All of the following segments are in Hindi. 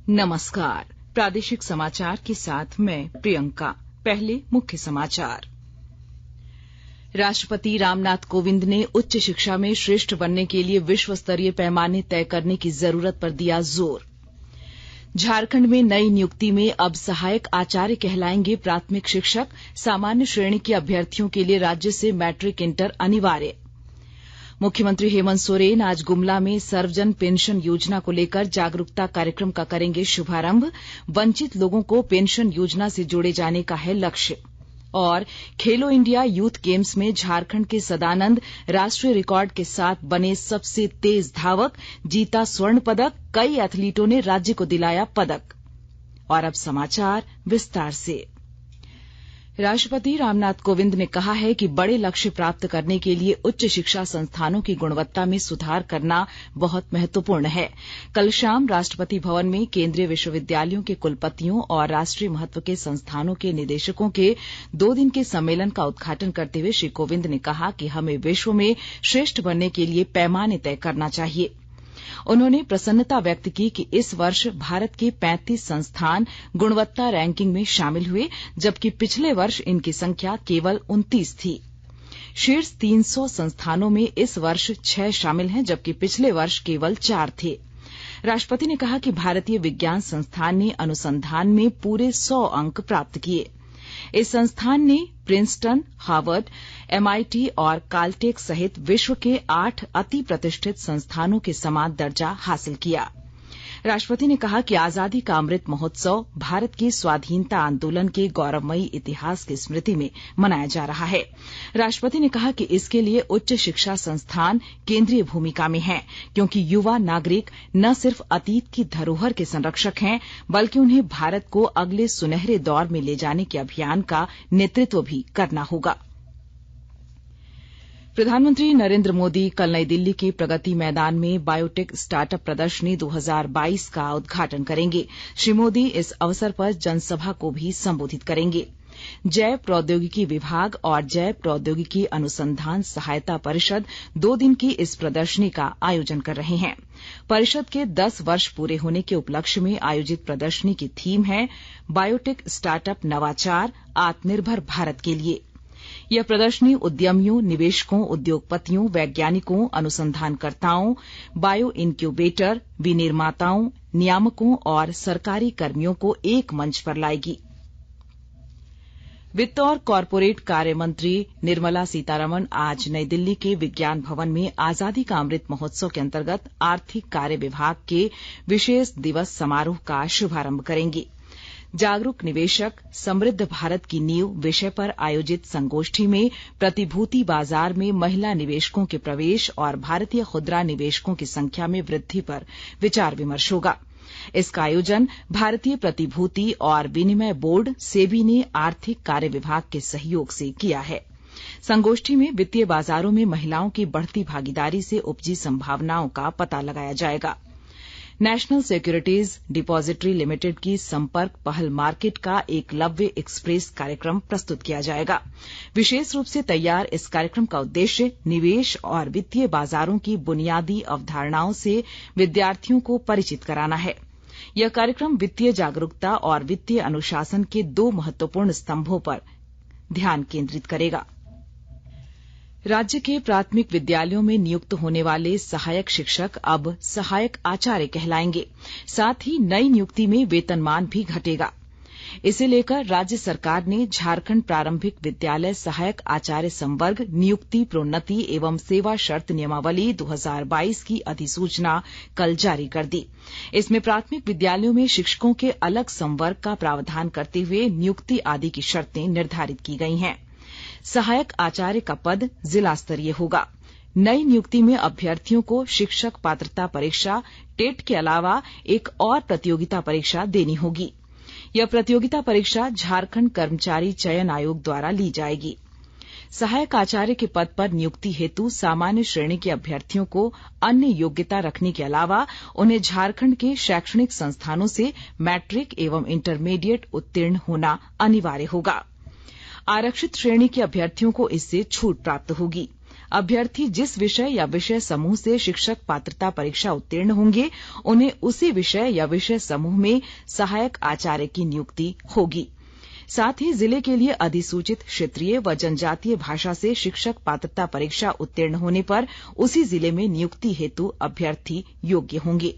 नमस्कार। प्रादेशिक समाचार के साथ मैं प्रियंका। पहले मुख्य समाचार। राष्ट्रपति रामनाथ कोविंद ने उच्च शिक्षा में श्रेष्ठ बनने के लिए विश्व स्तरीय पैमाने तय करने की जरूरत पर दिया जोर। झारखंड में नई नियुक्ति में अब सहायक आचार्य कहलाएंगे प्राथमिक शिक्षक। सामान्य श्रेणी के अभ्यर्थियों के लिए राज्य से मैट्रिक इंटर अनिवार्य। मुख्यमंत्री हेमंत सोरेन आज गुमला में सर्वजन पेंशन योजना को लेकर जागरूकता कार्यक्रम का करेंगे शुभारंभ। वंचित लोगों को पेंशन योजना से जोड़े जाने का है लक्ष्य। और खेलो इंडिया यूथ गेम्स में झारखंड के सदानंद राष्ट्रीय रिकॉर्ड के साथ बने सबसे तेज धावक। जीता स्वर्ण पदक। कई एथलीटों ने राज्य को दिलाया पदक। और अब समाचार विस्तार से। राष्ट्रपति रामनाथ कोविंद ने कहा है कि बड़े लक्ष्य प्राप्त करने के लिए उच्च शिक्षा संस्थानों की गुणवत्ता में सुधार करना बहुत महत्वपूर्ण है। कल शाम राष्ट्रपति भवन में केंद्रीय विश्वविद्यालयों के कुलपतियों और राष्ट्रीय महत्व के संस्थानों के निदेशकों के 2 दिन के सम्मेलन का उद्घाटन करते हुए श्री कोविंद ने कहा कि हमें विश्व में श्रेष्ठ बनने के लिए पैमाने तय करना चाहिए। उन्होंने प्रसन्नता व्यक्त की कि इस वर्ष भारत के 35 संस्थान गुणवत्ता रैंकिंग में शामिल हुए, जबकि पिछले वर्ष इनकी संख्या केवल 29 थी। शीर्ष 300 संस्थानों में इस वर्ष 6 शामिल हैं, जबकि पिछले वर्ष केवल 4 थे। राष्ट्रपति ने कहा कि भारतीय विज्ञान संस्थान ने अनुसंधान में पूरे 100 अंक प्राप्त किए। इस संस्थान ने प्रिंसटन, हार्वर्ड, MIT और काल्टेक सहित विश्व के 8 अति प्रतिष्ठित संस्थानों के समान दर्जा हासिल किया। राष्ट्रपति ने कहा कि आजादी का अमृत महोत्सव भारत के स्वाधीनता आंदोलन के गौरवमयी इतिहास की स्मृति में मनाया जा रहा है। राष्ट्रपति ने कहा कि इसके लिए उच्च शिक्षा संस्थान केंद्रीय भूमिका में हैं, क्योंकि युवा नागरिक न सिर्फ अतीत की धरोहर के संरक्षक हैं, बल्कि उन्हें भारत को अगले सुनहरे दौर में ले जाने के अभियान का नेतृत्व भी करना होगा। प्रधानमंत्री नरेंद्र मोदी कल नई दिल्ली के प्रगति मैदान में बायोटेक स्टार्टअप प्रदर्शनी 2022 का उद्घाटन करेंगे। श्री मोदी इस अवसर पर जनसभा को भी संबोधित करेंगे। जैव प्रौद्योगिकी विभाग और जैव प्रौद्योगिकी अनुसंधान सहायता परिषद 2 दिन की इस प्रदर्शनी का आयोजन कर रहे हैं। परिषद के 10 वर्ष पूरे होने के उपलक्ष्य में आयोजित प्रदर्शनी की थीम है बायोटेक स्टार्टअप नवाचार आत्मनिर्भर भारत के लिए। यह प्रदर्शनी उद्यमियों, निवेशकों, उद्योगपतियों, वैज्ञानिकों, अनुसंधानकर्ताओं, बायो इनक्यूबेटर, विनिर्माताओं, नियामकों और सरकारी कर्मियों को एक मंच पर लाएगी। वित्त और कॉरपोरेट कार्य मंत्री निर्मला सीतारमण आज नई दिल्ली के विज्ञान भवन में आजादी का अमृत महोत्सव के अंतर्गत आर्थिक कार्य विभाग के विशेष दिवस समारोह का शुभारंभ करेंगी। जागरूक निवेशक समृद्ध भारत की नींव विषय पर आयोजित संगोष्ठी में प्रतिभूति बाजार में महिला निवेशकों के प्रवेश और भारतीय खुदरा निवेशकों की संख्या में वृद्धि पर विचार विमर्श होगा। इसका आयोजन भारतीय प्रतिभूति और विनिमय बोर्ड सेबी ने आर्थिक कार्य विभाग के सहयोग से किया है। संगोष्ठी में वित्तीय बाजारों में महिलाओं की बढ़ती भागीदारी से उपजी संभावनाओं का पता लगाया जाएगा। नेशनल सिक्योरिटीज डिपॉजिटरी लिमिटेड की संपर्क पहल मार्केट का एकलव्य एक्सप्रेस कार्यक्रम प्रस्तुत किया जाएगा। विशेष रूप से तैयार इस कार्यक्रम का उद्देश्य निवेश और वित्तीय बाजारों की बुनियादी अवधारणाओं से विद्यार्थियों को परिचित कराना है। यह कार्यक्रम वित्तीय जागरूकता और वित्तीय अनुशासन के 2 महत्वपूर्ण स्तंभों पर ध्यान केंद्रित करेगा। राज्य के प्राथमिक विद्यालयों में नियुक्त होने वाले सहायक शिक्षक अब सहायक आचार्य कहलाएंगे। साथ ही नई नियुक्ति में वेतनमान भी घटेगा। इसे लेकर राज्य सरकार ने झारखंड प्रारंभिक विद्यालय सहायक आचार्य संवर्ग नियुक्ति प्रोन्नति एवं सेवा शर्त नियमावली 2022 की अधिसूचना कल जारी कर दी। इसमें प्राथमिक विद्यालयों में शिक्षकों के अलग संवर्ग का प्रावधान करते हुए नियुक्ति आदि की शर्तें निर्धारित की गई हैं। सहायक आचार्य का पद जिला स्तरीय होगा। नई नियुक्ति में अभ्यर्थियों को शिक्षक पात्रता परीक्षा टेट के अलावा एक और प्रतियोगिता परीक्षा देनी होगी। यह प्रतियोगिता परीक्षा झारखंड कर्मचारी चयन आयोग द्वारा ली जाएगी। सहायक आचार्य के पद पर नियुक्ति हेतु सामान्य श्रेणी के अभ्यर्थियों को अन्य योग्यता रखने के अलावा उन्हें झारखंड के शैक्षणिक संस्थानों से मैट्रिक एवं इंटरमीडिएट उत्तीर्ण होना अनिवार्य होगा। आरक्षित श्रेणी के अभ्यर्थियों को इससे छूट प्राप्त होगी। अभ्यर्थी जिस विषय या विषय समूह से शिक्षक पात्रता परीक्षा उत्तीर्ण होंगे उन्हें उसी विषय या विषय समूह में सहायक आचार्य की नियुक्ति होगी। साथ ही जिले के लिए अधिसूचित क्षेत्रीय व जनजातीय भाषा से शिक्षक पात्रता परीक्षा उत्तीर्ण होने पर उसी जिले में नियुक्ति हेतु अभ्यर्थी योग्य होंगे।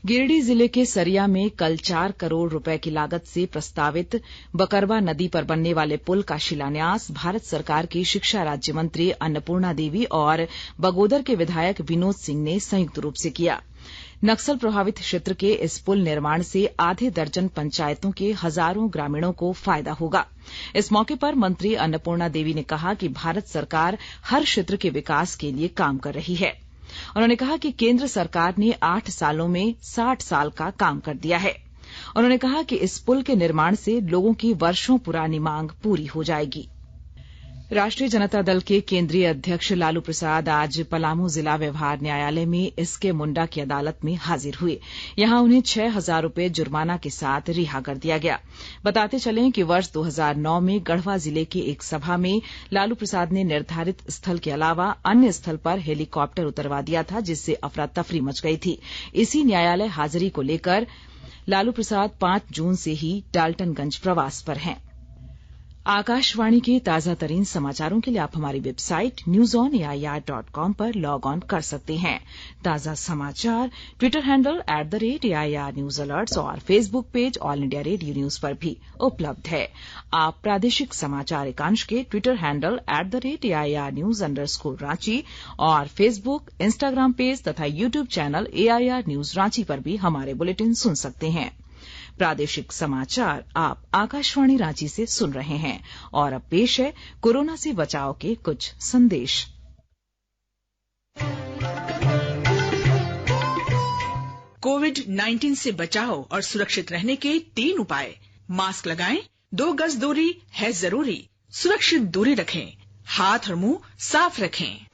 गिरिडीह जिले के सरिया में कल 4 करोड़ रुपए की लागत से प्रस्तावित बकरवा नदी पर बनने वाले पुल का शिलान्यास भारत सरकार की शिक्षा राज्य मंत्री अन्नपूर्णा देवी और बगोदर के विधायक विनोद सिंह ने संयुक्त रूप से किया। नक्सल प्रभावित क्षेत्र के इस पुल निर्माण से आधे दर्जन पंचायतों के हजारों ग्रामीणों को फायदा होगा। इस मौके पर मंत्री अन्नपूर्णा देवी ने कहा कि भारत सरकार हर क्षेत्र के विकास के लिए काम कर रही है। उन्होंने कहा कि केंद्र सरकार ने 8 सालों में 60 साल का काम कर दिया है। उन्होंने कहा कि इस पुल के निर्माण से लोगों की वर्षों पुरानी मांग पूरी हो जाएगी। राष्ट्रीय जनता दल के केंद्रीय अध्यक्ष लालू प्रसाद आज पलामू जिला व्यवहार न्यायालय में एसके मुंडा की अदालत में हाजिर हुए। यहां उन्हें 6,000 रुपए जुर्माना के साथ रिहा कर दिया गया। बताते चलें कि वर्ष 2009 में गढ़वा जिले की एक सभा में लालू प्रसाद ने निर्धारित स्थल के अलावा अन्य स्थल पर हेलीकॉप्टर उतरवा दिया था, जिससे अफरा तफरी मच गई थी। इसी न्यायालय हाजिरी को लेकर लालू प्रसाद 5 जून से ही डाल्टनगंज प्रवास पर हैं। आकाशवाणी के ताजा तरीन समाचारों के लिए आप हमारी वेबसाइट newsonair.com पर लॉग ऑन कर सकते हैं। ताजा समाचार Twitter handle @AIR news alerts और Facebook page All India Radio News पर भी उपलब्ध है। आप प्रादेशिक समाचार एकांश के ट्विटर हैंडल @AIR न्यूज _ और फेसबुक, इंस्टाग्राम पेज तथा YouTube channel AIR news Ranchi पर भी हमारे बुलेटिन सुन सकते हैं। प्रादेशिक समाचार आप आकाशवाणी रांची से सुन रहे हैं और अब पेश है कोरोना से बचाव के कुछ संदेश। कोविड-19 से बचाव और सुरक्षित रहने के 3 उपाय। मास्क लगाएं, 2 गज दूरी है जरूरी, सुरक्षित दूरी रखें, हाथ और मुंह साफ रखें।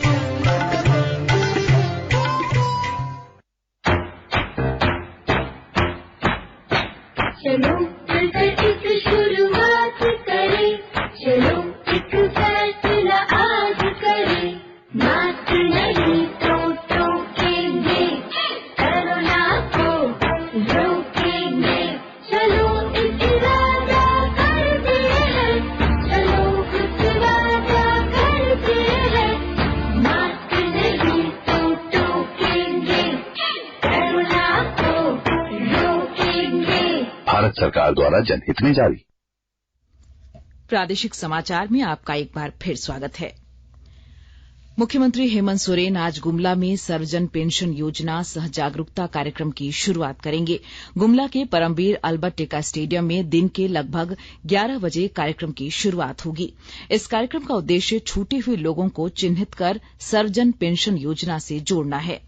चलो मिलकर एक शुरुआत करें, चलो एक फैसला आज करें। मास्क नहीं तो टोकेंगे, कोरोना को रोकेंगे। चलो एक वादा करते हैं, चलो कुछ वादा करते हैं। मास्क नहीं तो टोकेंगे, कोरोना को रोकेंगे। भारत सरकार द्वारा जनहित में जारी। प्रादेशिक समाचार में आपका एक बार फिर स्वागत है। मुख्यमंत्री हेमंत सोरेन आज गुमला में सर्वजन पेंशन योजना सह जागरूकता कार्यक्रम की शुरुआत करेंगे। गुमला के परमवीर अल्बर्ट एक्का स्टेडियम में दिन के लगभग 11 बजे कार्यक्रम की शुरुआत होगी। इस कार्यक्रम का उद्देश्य छूटे हुए लोगों को चिन्हित कर सर्वजन पेंशन योजना से जोड़ना है।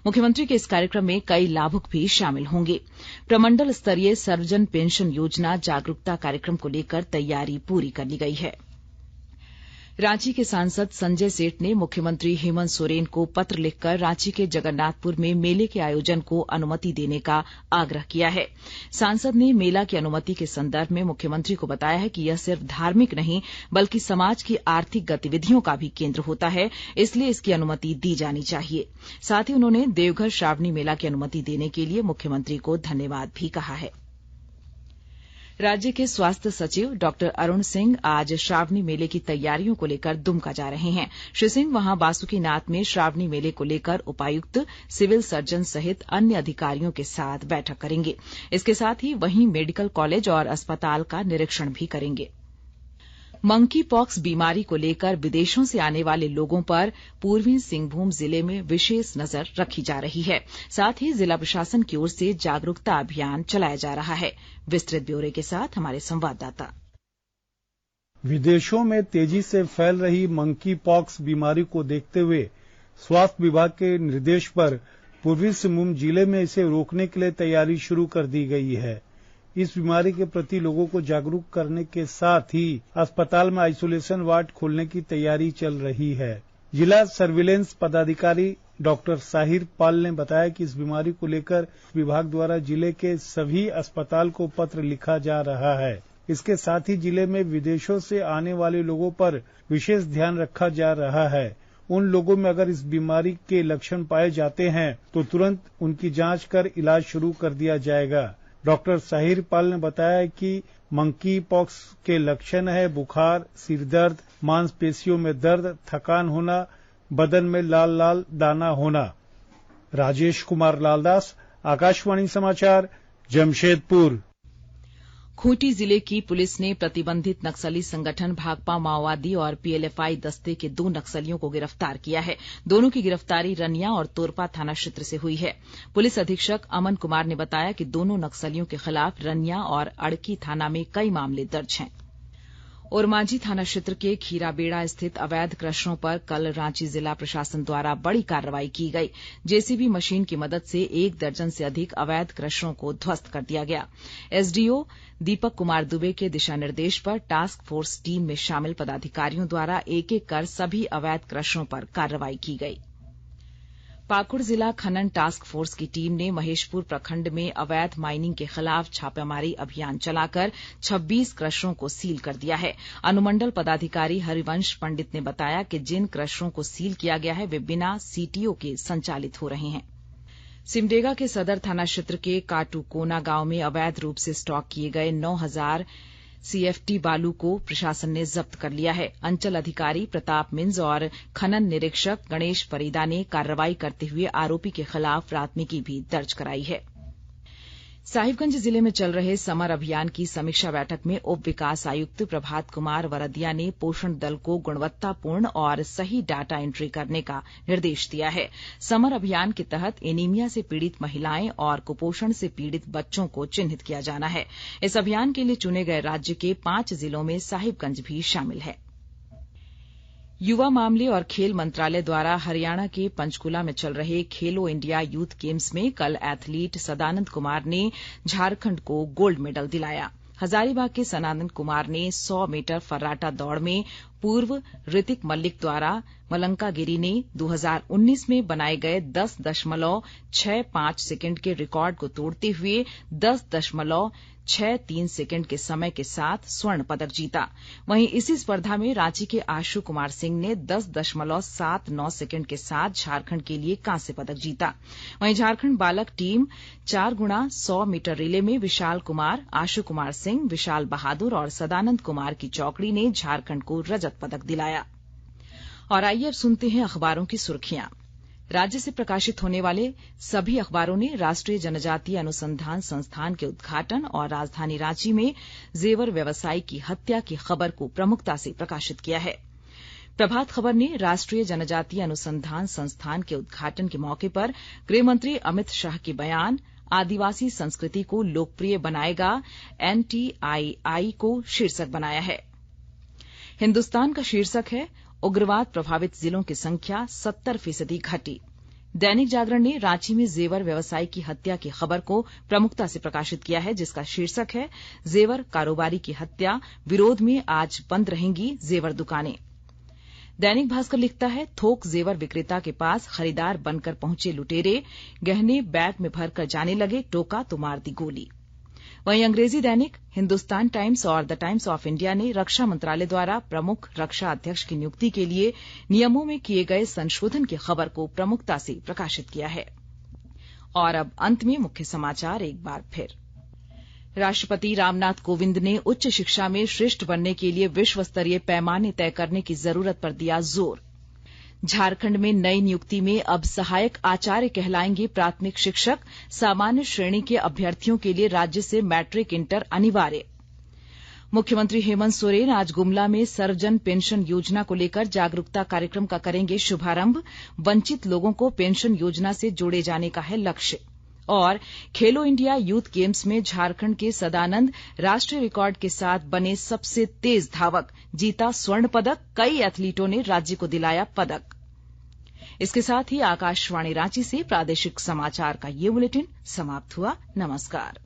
मुख्यमंत्री के इस कार्यक्रम में कई लाभुक भी शामिल होंगे। प्रमंडल स्तरीय सर्वजन पेंशन योजना जागरूकता कार्यक्रम को लेकर तैयारी पूरी कर ली गई है। रांची के सांसद संजय सेठ ने मुख्यमंत्री हेमंत सोरेन को पत्र लिखकर रांची के जगन्नाथपुर में मेले के आयोजन को अनुमति देने का आग्रह किया है। सांसद ने मेला की अनुमति के संदर्भ में मुख्यमंत्री को बताया है कि यह सिर्फ धार्मिक नहीं बल्कि समाज की आर्थिक गतिविधियों का भी केंद्र होता है, इसलिए इसकी अनुमति दी जानी चाहिए। साथ ही उन्होंने देवघर श्रावणी मेला की अनुमति देने के लिए मुख्यमंत्री को धन्यवाद भी कहा है। राज्य के स्वास्थ्य सचिव डॉक्टर अरुण सिंह आज श्रावणी मेले की तैयारियों को लेकर दुमका जा रहे हैं। श्री सिंह वहां बासुकीनाथ में श्रावणी मेले को लेकर उपायुक्त, सिविल सर्जन सहित अन्य अधिकारियों के साथ बैठक करेंगे। इसके साथ ही वहीं मेडिकल कॉलेज और अस्पताल का निरीक्षण भी करेंगे। मंकी पॉक्स बीमारी को लेकर विदेशों से आने वाले लोगों पर पूर्वी सिंहभूम जिले में विशेष नजर रखी जा रही है। साथ ही जिला प्रशासन की ओर से जागरूकता अभियान चलाया जा रहा है। विस्तृत ब्यौरे के साथ हमारे संवाददाता। विदेशों में तेजी से फैल रही मंकी पॉक्स बीमारी को देखते हुए स्वास्थ्य विभाग के निर्देश पर पूर्वी सिंहभूम जिले में इसे रोकने के लिए तैयारी शुरू कर दी गई है। इस बीमारी के प्रति लोगों को जागरूक करने के साथ ही अस्पताल में आइसोलेशन वार्ड खोलने की तैयारी चल रही है। जिला सर्विलेंस पदाधिकारी डॉक्टर साहिर पाल ने बताया कि इस बीमारी को लेकर विभाग द्वारा जिले के सभी अस्पताल को पत्र लिखा जा रहा है। इसके साथ ही जिले में विदेशों से आने वाले लोगों पर विशेष ध्यान रखा जा रहा है। उन लोगों में अगर इस बीमारी के लक्षण पाए जाते हैं तो तुरंत उनकी जांच कर इलाज शुरू कर दिया जाएगा। डॉक्टर साहिर पाल ने बताया कि मंकी पॉक्स के लक्षण है बुखार, सिर दर्द, मांसपेशियों में दर्द, थकान होना, बदन में लाल लाल दाना होना। राजेश कुमार लालदास, आकाशवाणी समाचार, जमशेदपुर। खूंटी जिले की पुलिस ने प्रतिबंधित नक्सली संगठन भाकपा माओवादी और पीएलएफआई दस्ते के 2 नक्सलियों को गिरफ्तार किया है। दोनों की गिरफ्तारी रनिया और तोरपा थाना क्षेत्र से हुई है। पुलिस अधीक्षक अमन कुमार ने बताया कि दोनों नक्सलियों के खिलाफ रनिया और अड़की थाना में कई मामले दर्ज हैं। ओरमांझी थाना क्षेत्र के खीराबेड़ा स्थित अवैध क्रशरों पर कल रांची जिला प्रशासन द्वारा बड़ी कार्रवाई की गई। जेसीबी मशीन की मदद से 1 दर्जन से अधिक अवैध क्रशरों को ध्वस्त कर दिया गया। एसडीओ दीपक कुमार दुबे के दिशा निर्देश पर टास्क फोर्स टीम में शामिल पदाधिकारियों द्वारा एक एक कर सभी अवैध क्रशरों पर कार्रवाई की गई। पाकुड़ जिला खनन टास्क फोर्स की टीम ने महेशपुर प्रखंड में अवैध माइनिंग के खिलाफ छापेमारी अभियान चलाकर 26 क्रशरों को सील कर दिया है। अनुमंडल पदाधिकारी हरिवंश पंडित ने बताया कि जिन क्रशरों को सील किया गया है वे बिना सीटीओ के संचालित हो रहे हैं। सिमडेगा के सदर थाना क्षेत्र के काटूकोना गांव में अवैध रूप से स्टॉक किए गए 9000 सीएफटी बालू को प्रशासन ने जब्त कर लिया है। अंचल अधिकारी प्रताप मिंज और खनन निरीक्षक गणेश परीदा ने कार्रवाई करते हुए आरोपी के खिलाफ प्राथमिकी भी दर्ज कराई है। साहिबगंज जिले में चल रहे समर अभियान की समीक्षा बैठक में उप विकास आयुक्त प्रभात कुमार वरदिया ने पोषण दल को गुणवत्तापूर्ण और सही डाटा एंट्री करने का निर्देश दिया है। समर अभियान के तहत एनीमिया से पीड़ित महिलाएं और कुपोषण से पीड़ित बच्चों को चिन्हित किया जाना है। इस अभियान के लिए चुने गए राज्य के 5 जिलों में साहिबगंज भी शामिल है। युवा मामले और खेल मंत्रालय द्वारा हरियाणा के पंचकुला में चल रहे खेलो इंडिया यूथ गेम्स में कल एथलीट सदानंद कुमार ने झारखंड को गोल्ड मेडल दिलाया। हजारीबाग के सदानंद कुमार ने 100 मीटर फर्राटा दौड़ में पूर्व ऋतिक मल्लिक द्वारा मलंकागिरी ने 2019 में बनाए गए 10.65 सेकंड के रिकॉर्ड को तोड़ते हुए 10.63 सेकंड के समय के साथ स्वर्ण पदक जीता। वहीं इसी स्पर्धा में रांची के आशु कुमार सिंह ने 10.79 सेकंड के साथ झारखंड के लिए कांस्य पदक जीता। वहीं झारखंड बालक टीम 4x100 मीटर रिले में विशाल कुमार, आशु कुमार सिंह, विशाल बहादुर और सदानंद कुमार की चौकड़ी ने झारखंड को रजत पदक दिलाया। और आइए अब सुनते हैं अखबारों की सुर्खियां। राज्य से प्रकाशित होने वाले सभी अखबारों ने राष्ट्रीय जनजातीय अनुसंधान संस्थान के उद्घाटन और राजधानी रांची में जेवर व्यवसायी की हत्या की खबर को प्रमुखता से प्रकाशित किया है। प्रभात खबर ने राष्ट्रीय जनजातीय अनुसंधान संस्थान के उद्घाटन के मौके पर गृहमंत्री अमित शाह के बयान, आदिवासी संस्कृति को लोकप्रिय बनाएगा एनटीआईआई को शीर्षक बनाया है। हिन्दुस्तान का शीर्षक है, उग्रवाद प्रभावित जिलों की संख्या 70% घटी। दैनिक जागरण ने रांची में जेवर व्यवसायी की हत्या की खबर को प्रमुखता से प्रकाशित किया है, जिसका शीर्षक है, जेवर कारोबारी की हत्या, विरोध में आज बंद रहेंगी जेवर दुकानें। दैनिक भास्कर लिखता है, थोक जेवर विक्रेता के पास खरीदार बनकर पहुंचे लुटेरे, गहने बैग में भरकर जाने लगे, टोका तो मार दी गोली। वहीं अंग्रेजी दैनिक हिंदुस्तान टाइम्स और द टाइम्स ऑफ इंडिया ने रक्षा मंत्रालय द्वारा प्रमुख रक्षा अध्यक्ष की नियुक्ति के लिए नियमों में किए गए संशोधन की खबर को प्रमुखता से प्रकाशित किया है। और अब अंत में मुख्य समाचार एक बार फिर। राष्ट्रपति रामनाथ कोविंद ने उच्च शिक्षा में श्रेष्ठ बनने के लिए विश्व स्तरीय पैमाने तय करने की जरूरत पर दिया जोर। झारखंड में नई नियुक्ति में अब सहायक आचार्य कहलाएंगे प्राथमिक शिक्षक। सामान्य श्रेणी के अभ्यर्थियों के लिए राज्य से मैट्रिक इंटर अनिवार्य। मुख्यमंत्री हेमंत सोरेन आज गुमला में सर्वजन पेंशन योजना को लेकर जागरूकता कार्यक्रम का करेंगे शुभारंभ। वंचित लोगों को पेंशन योजना से जोड़े जाने का है लक्ष्य। और खेलो इंडिया यूथ गेम्स में झारखंड के सदानंद राष्ट्रीय रिकॉर्ड के साथ बने सबसे तेज धावक, जीता स्वर्ण पदक। कई एथलीटों ने राज्य को दिलाया पदक। इसके साथ ही आकाशवाणी रांची से प्रादेशिक समाचार का ये बुलेटिन समाप्त हुआ। नमस्कार।